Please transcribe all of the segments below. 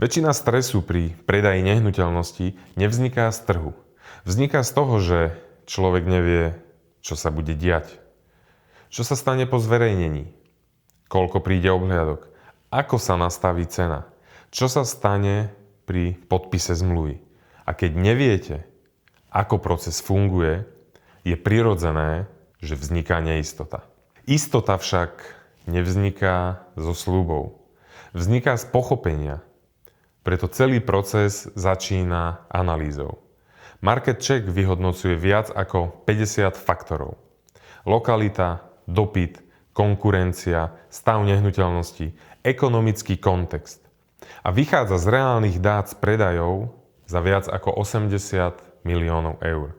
Väčšina stresu pri predaji nehnuteľnosti nevzniká z trhu. Vzniká z toho, že človek nevie, čo sa bude diať. Čo sa stane po zverejnení? Koľko príde obhliadok? Ako sa nastaví cena? Čo sa stane pri podpise zmluvy? A keď neviete, ako proces funguje, je prirodzené, že vzniká neistota. Istota však nevzniká zo sľubov. Vzniká z pochopenia. Preto celý proces začína analýzou. Market check vyhodnocuje viac ako 50 faktorov. Lokalita, dopyt, konkurencia, stav nehnuteľnosti, ekonomický kontext. A vychádza z reálnych dát z predajov za viac ako 80 miliónov eur.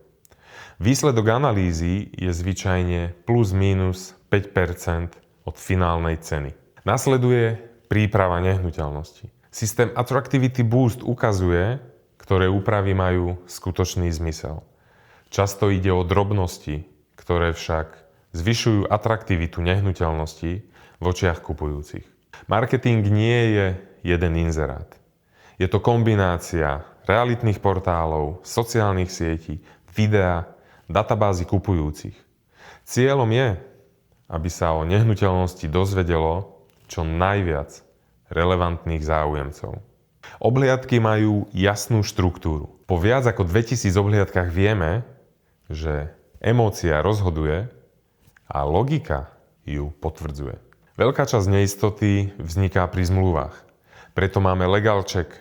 Výsledok analýzy je zvyčajne plus minus 5% od finálnej ceny. Nasleduje príprava nehnuteľnosti. Systém Attractivity Boost ukazuje, ktoré úpravy majú skutočný zmysel. Často ide o drobnosti, ktoré však zvyšujú atraktivitu nehnuteľnosti v očiach kupujúcich. Marketing nie je jeden inzerát. Je to kombinácia realitných portálov, sociálnych sietí, videa, databázy kupujúcich. Cieľom je, aby sa o nehnuteľnosti dozvedelo čo najviac relevantných záujemcov. Obhliadky majú jasnú štruktúru. Po viac ako 2000 obhliadkach vieme, že emócia rozhoduje a logika ju potvrdzuje. Veľká časť neistoty vzniká pri zmluvách. Preto máme legal check,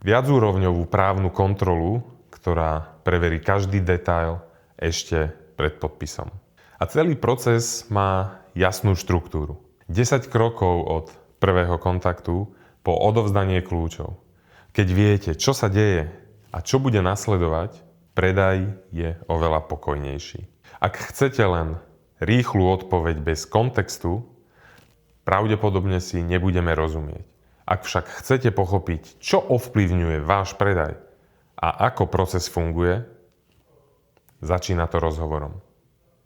viacúrovňovú právnu kontrolu, ktorá preverí každý detail ešte pred podpisom. A celý proces má jasnú štruktúru. 10 krokov od prvého kontaktu po odovzdanie kľúčov. Keď viete, čo sa deje a čo bude nasledovať, predaj je oveľa pokojnejší. Ak chcete len rýchlu odpoveď bez kontextu, pravdepodobne si nebudeme rozumieť. Ak však chcete pochopiť, čo ovplyvňuje váš predaj a ako proces funguje, začína to rozhovorom.